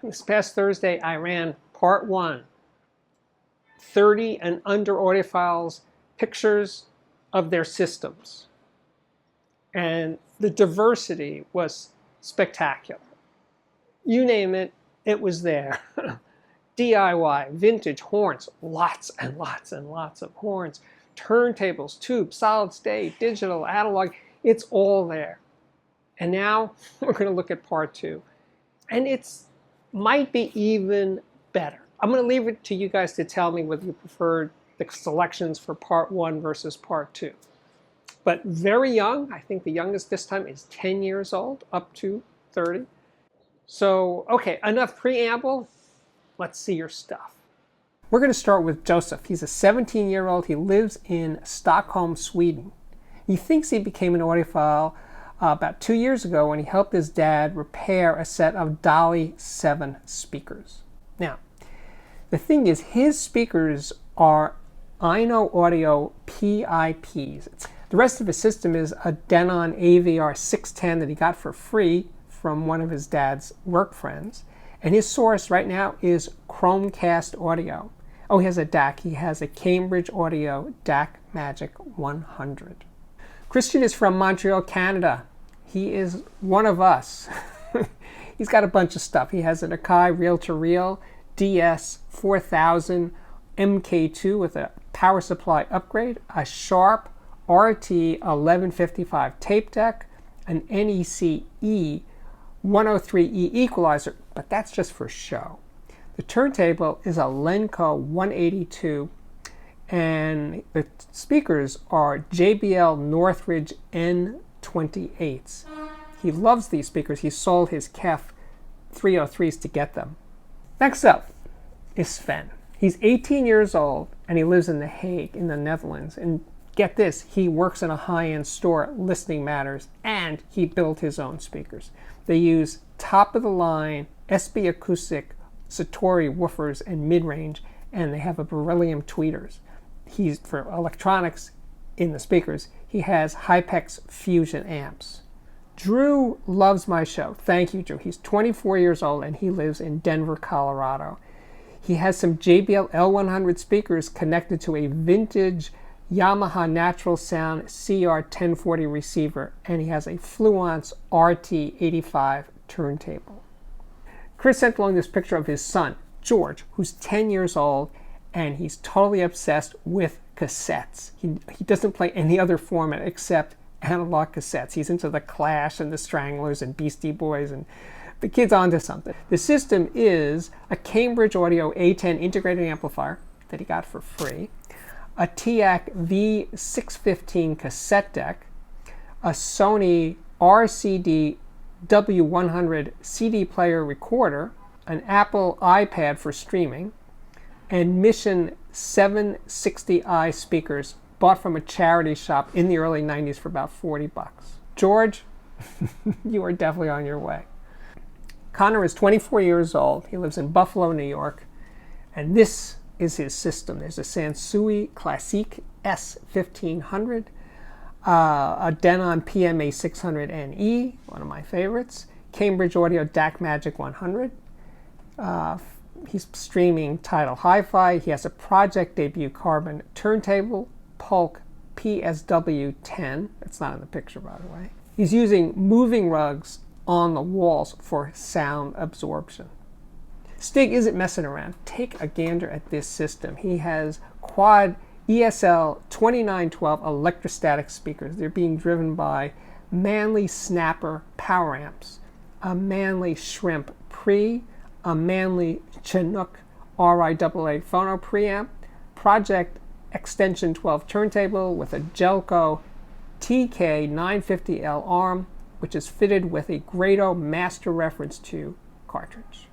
This past Thursday, I ran part 1, 30 and under audiophiles, pictures of their systems. And the diversity was spectacular. You name it, it was there. DIY, vintage, horns, lots and lots and lots of horns, turntables, tubes, solid state, digital, analog, it's all there. And now we're going to look at part 2. And it's might be even better. I'm going to leave it to you guys to tell me whether you preferred the selections for part 1 versus part 2. But very young, I think the youngest this time is 10 years old, up to 30. So, okay, enough preamble. Let's see your stuff. We're going to start with Joseph. He's a 17-year-old. He lives in Stockholm, Sweden. He thinks he became an audiophile about 2 years ago when he helped his dad repair a set of Dolly 7 speakers. Now, the thing is, his speakers are Ino Audio PIPs. The rest of his system is a Denon AVR 610 that he got for free from one of his dad's work friends. And his source right now is Chromecast Audio. Oh, he has a DAC. He has a Cambridge Audio DAC Magic 100. Christian is from Montreal, Canada. He is one of us. He's got a bunch of stuff. He has an Akai reel-to-reel DS 4000 MK2 with a power supply upgrade, a Sharp RT 1155 tape deck, an NEC E 103E equalizer, but that's just for show. The turntable is a Lenco 182, and the speakers are JBL Northridge N28s. He loves these speakers. He sold his KEF 303s to get them. Next up is Sven. He's 18 years old, and he lives in The Hague in the Netherlands. And get this, he works in a high-end store, Listening Matters, and he built his own speakers. They use top-of-the-line SB Acoustic Satori woofers and mid-range, and they have a beryllium tweeters. He's, for electronics in the speakers, he has Hypex Fusion amps. Drew loves my show. Thank you, Drew. He's 24 years old, and he lives in Denver, Colorado. He has some JBL L100 speakers connected to a vintage Yamaha Natural Sound CR1040 receiver, and he has a Fluence RT85 turntable. Chris sent along this picture of his son, George, who's 10 years old, and he's totally obsessed with cassettes. He doesn't play any other format except analog cassettes. He's into the Clash and the Stranglers and Beastie Boys, and the kid's onto something. The system is a Cambridge Audio A10 integrated amplifier that he got for free, a TIAC V615 cassette deck, a Sony RCD W100 CD player recorder, an Apple iPad for streaming, and Mission 760i speakers bought from a charity shop in the early 90s for about 40 bucks. George, you are definitely on your way. Connor is 24 years old. He lives in Buffalo, New York, and this is his system. There's a Sansui Classique S1500, a Denon PMA 600NE, one of my favorites, Cambridge Audio DAC Magic 100. He's streaming Tidal HiFi. He has a Project Debut Carbon turntable, Polk PSW 10. It's not in the picture, by the way. He's using moving rugs on the walls for sound absorption. Stig isn't messing around. Take a gander at this system. He has quad ESL 2912 electrostatic speakers. They're being driven by Manley Snapper power amps, a Manley Shrimp Pre, a Manley Chinook RIAA phono preamp, Project Extension 12 turntable with a Jelco TK950L arm, which is fitted with a Grado Master Reference 2 cartridge.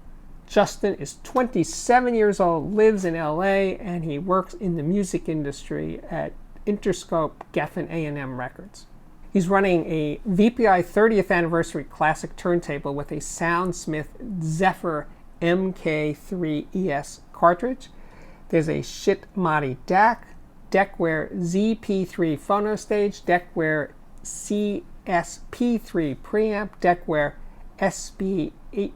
Justin is 27 years old, lives in LA, and he works in the music industry at Interscope Geffen A&M Records. He's running a VPI 30th Anniversary Classic turntable with a Soundsmith Zephyr MK3ES cartridge. There's a Shitmati DAC, Deckware ZP3 phono stage, Deckware CSP3 preamp, Deckware SB84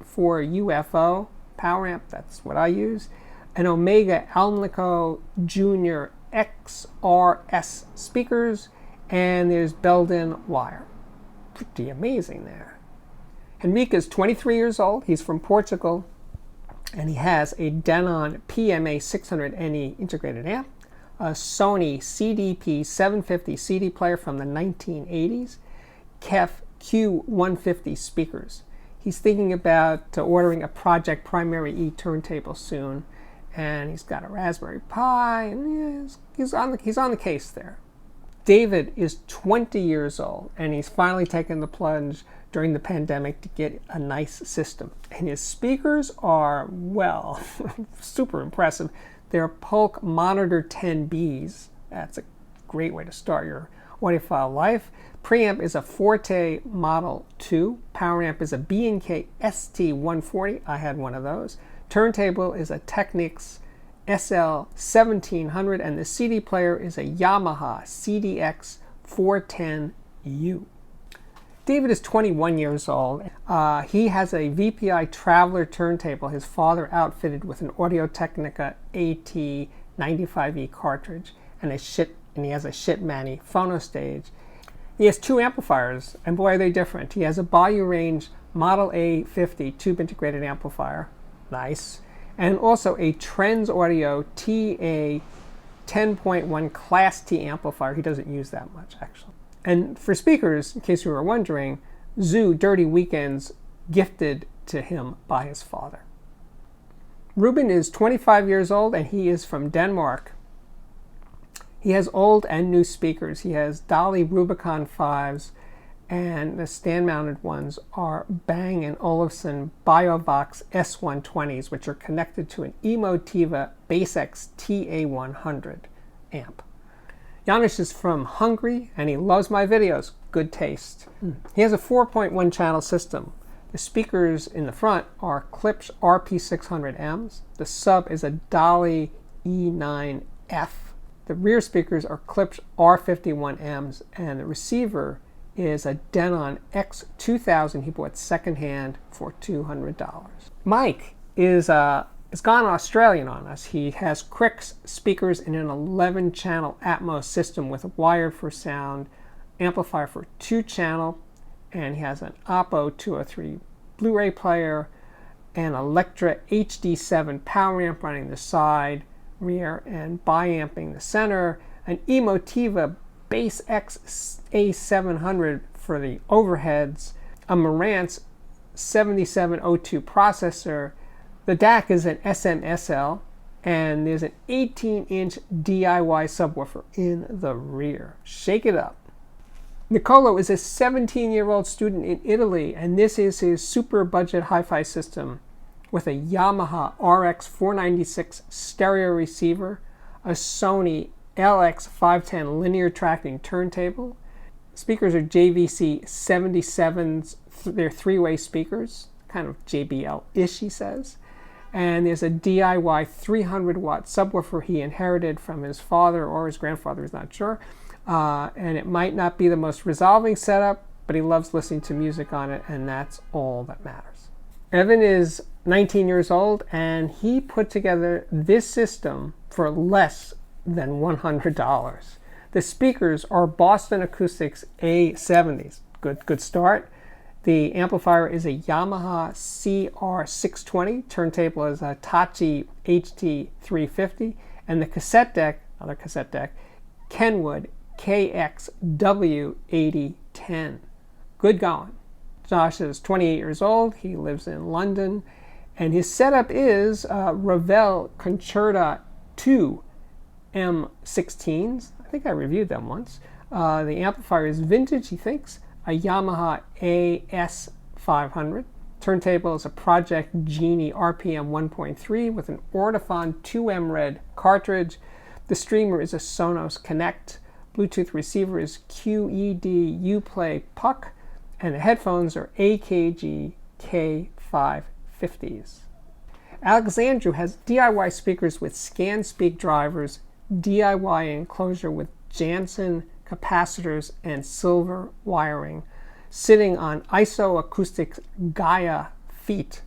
UFO power amp, that's what I use, an Omega Alnico Junior XRS speakers, and there's Belden wire. Pretty amazing there. Henrique is 23 years old. He's from Portugal, and he has a Denon PMA 600NE integrated amp, a Sony CDP 750 CD player from the 1980s, KEF Q150 speakers. He's thinking about ordering a Project Primary E turntable soon, and he's got a Raspberry Pi, and he's on the case there. David is 20 years old, and he's finally taken the plunge during the pandemic to get a nice system. And his speakers are, well, super impressive. They're Polk Monitor 10Bs. That's a great way to start your audiophile life. Preamp is a Forte Model 2. Power amp is a B&K ST140. I had one of those. Turntable is a Technics SL1700, and the CD player is a Yamaha CDX 410U. David is 21 years old. He has a VPI Traveler turntable his father outfitted with an Audio-Technica AT95E cartridge and he has a Shitmani phono stage. He has two amplifiers, and boy are they different. He has a Bayou Range Model A50 tube integrated amplifier, nice, and also a Trends Audio TA 10.1 Class T amplifier. He doesn't use that much, actually. And for speakers, in case you were wondering, Zoo Dirty Weekends gifted to him by his father. Ruben is 25 years old, and he is from Denmark. He has old and new speakers. He has Dolly Rubicon 5s, and the stand-mounted ones are Bang & Olufsen Biovox S120s, which are connected to an Emotiva BassX TA100 amp. Janusz is from Hungary, and he loves my videos. Good taste. He has a 4.1 channel system. The speakers in the front are Klipsch RP600Ms. The sub is a Dolly E9F. The rear speakers are Klipsch R51Ms, and the receiver is a Denon X2000 he bought secondhand for $200. Mike is gone Australian on us. He has Crix speakers in an 11-channel Atmos system with a wired for sound amplifier for 2-channel, and he has an Oppo 203 Blu-ray player, an Electra HD7 power amp running the side, rear, and bi-amping the center, an Emotiva BassX A700 for the overheads, a Marantz 7702 processor. The DAC is an SMSL, and there's an 18-inch DIY subwoofer in the rear. Shake it up. Nicolo is a 17-year-old student in Italy, and this is his super budget hi-fi system with a Yamaha RX496 stereo receiver, a Sony LX510 linear tracking turntable. Speakers are JVC 77s, they're three-way speakers, kind of JBL-ish, he says. And there's a DIY 300-watt subwoofer he inherited from his father or his grandfather, he's not sure. And it might not be the most resolving setup, but he loves listening to music on it, and that's all that matters. Evan is 19 years old, and he put together this system for less than $100. The speakers are Boston Acoustics A70s. Good start. The amplifier is a Yamaha CR620. Turntable is a Tachi HT350. And the cassette deck, another cassette deck, Kenwood KXW8010. Good going. Josh is 28 years old. He lives in London. And his setup is Ravel Concerta 2 M16s. I think I reviewed them once. The amplifier is vintage, he thinks. A Yamaha AS500. Turntable is a Project Genie RPM 1.3 with an Ortophon 2M Red cartridge. The streamer is a Sonos Connect. Bluetooth receiver is QED Uplay Puck. And the headphones are AKG K550s. Alexandru has DIY speakers with ScanSpeak drivers, DIY enclosure with Jansen capacitors and silver wiring. sitting on isoacoustic Gaia feet.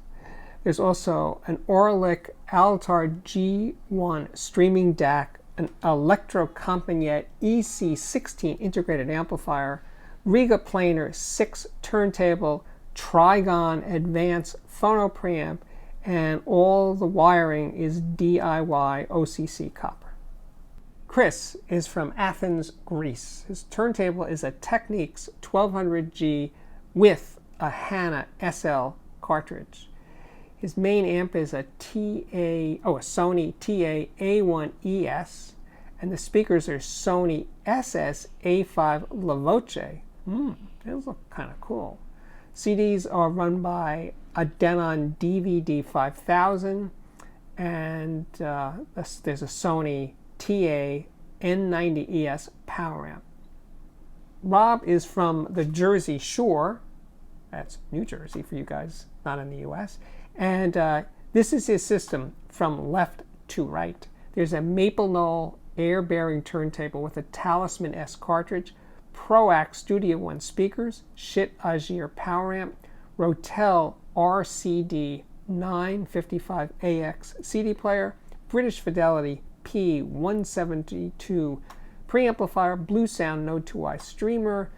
There's also an Orlik Altar G1 streaming DAC, an Electrocompagnet EC16 integrated amplifier, Riga Planar 6 turntable, Trigon advanced phono preamp, and all the wiring is DIY OCC copper. Chris is from Athens, Greece. His turntable is a Technics 1200G with a HANA SL cartridge. His main amp is a Sony TA-A1ES, and the speakers are Sony SS-A5 La Voce. Those look kind of cool. CDs are run by a Denon DVD 5000, and there's a Sony TA-N90ES power amp. Rob is from the Jersey Shore. That's New Jersey for you guys, not in the US. And this is his system from left to right. There's a Maple Knoll air-bearing turntable with a Talisman S cartridge, Proax Studio One speakers, Schiit Agir power amp, Rotel RCD 955AX CD player, British Fidelity P172 preamplifier, Blue Sound Node 2i streamer,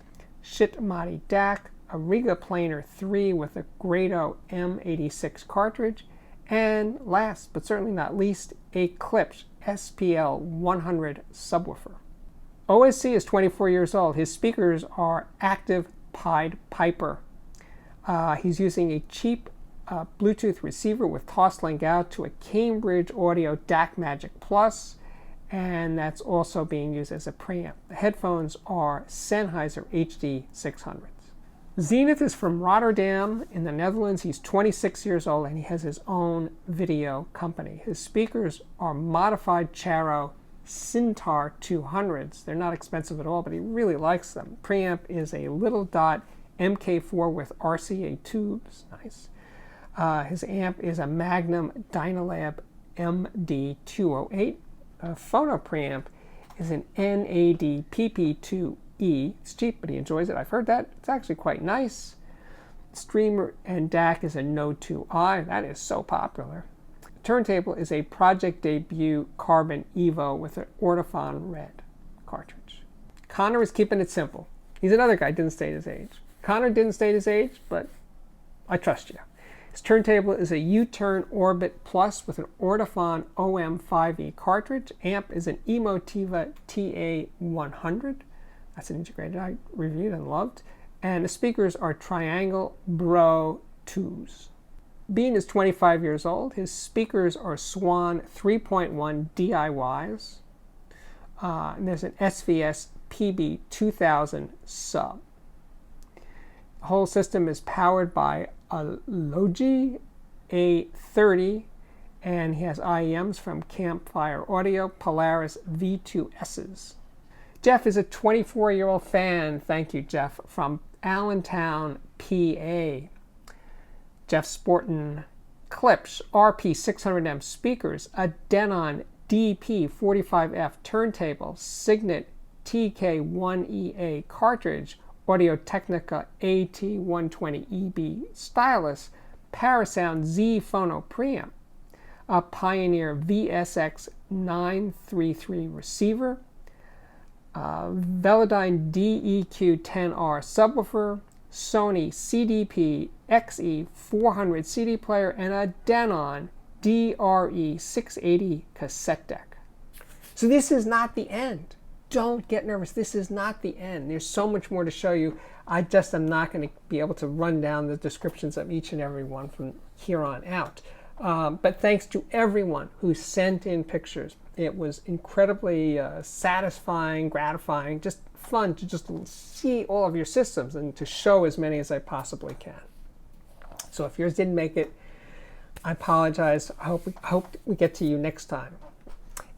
Schiit Madi DAC, a Riga Planar 3 with a Grado M86 cartridge, and last but certainly not least, a Klipsch SPL 100 subwoofer. OSC is 24 years old. His speakers are active Pied Piper. He's using a cheap Bluetooth receiver with toslink out to a Cambridge Audio DAC Magic Plus, and that's also being used as a preamp. The headphones are Sennheiser HD 600s. Zenith is from Rotterdam in the Netherlands. He's 26 years old and he has his own video company. His speakers are modified Charo Cintar 200s. They're not expensive at all, but he really likes them. Preamp is a Little Dot MK4 with RCA tubes. Nice. His amp is a Magnum Dynalab MD208. A phono preamp is an NAD PP2E. It's cheap, but he enjoys it. I've heard that. It's actually quite nice. Streamer and DAC is a Node 2i. That is so popular. The turntable is a Project Debut Carbon Evo with an Ortophon Red cartridge. Connor is keeping it simple. He's another guy who didn't state his age. Connor didn't state his age, but I trust you. His turntable is a U-Turn Orbit Plus with an Ortophon OM5E cartridge. Amp is an Emotiva TA100. That's an integrated I reviewed and loved. And the speakers are Triangle Bro 2s. Bean is 25 years old. His speakers are Swan 3.1 DIYs. And there's an SVS PB2000 sub. The whole system is powered by a Logi A30, and he has IEMs from Campfire Audio, Polaris V2Ss. Jeff is a 24-year-old fan, thank you Jeff, from Allentown, PA. Jeff sporting Klipsch RP600M speakers, a Denon DP45F turntable, Signet TK1EA cartridge, Audio-Technica AT120EB stylus, Parasound Z phono preamp, a Pioneer VSX 933 receiver, Velodyne DEQ10R subwoofer, Sony CDP XE400 CD player, and a Denon DRE680 cassette deck. So this is not the end. Don't get nervous. This is not the end. There's so much more to show you. I just am not going to be able to run down the descriptions of each and every one from here on out. But thanks to everyone who sent in pictures. It was incredibly satisfying, gratifying, just fun to just see all of your systems and to show as many as I possibly can. So if yours didn't make it, I apologize. I hope we get to you next time.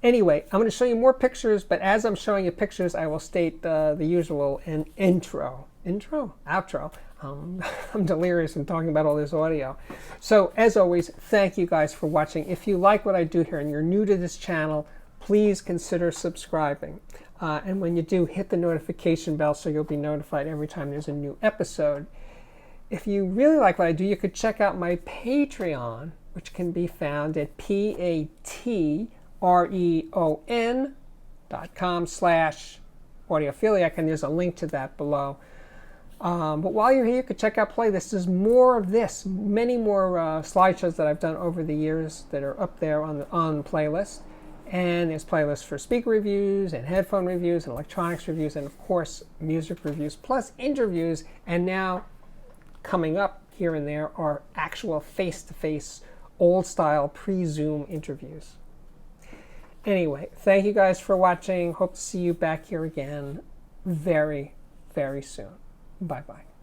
Anyway, I'm going to show you more pictures, but as I'm showing you pictures, I will state the usual outro. I'm delirious in talking about all this audio. So as always, thank you guys for watching. If you like what I do here and you're new to this channel, please consider subscribing. And when you do, hit the notification bell so you'll be notified every time there's a new episode. If you really like what I do, you could check out my Patreon, which can be found at patreon.com/audiophiliac, and there's a link to that below. But while you're here, you could check out playlists. There's more of this, many more slideshows that I've done over the years that are up there on the playlist. And there's playlists for speaker reviews and headphone reviews and electronics reviews and, of course, music reviews, plus interviews. And now, coming up here and there, are actual face-to-face, old-style, pre-Zoom interviews. Anyway, thank you guys for watching. Hope to see you back here again very, very soon. Bye-bye.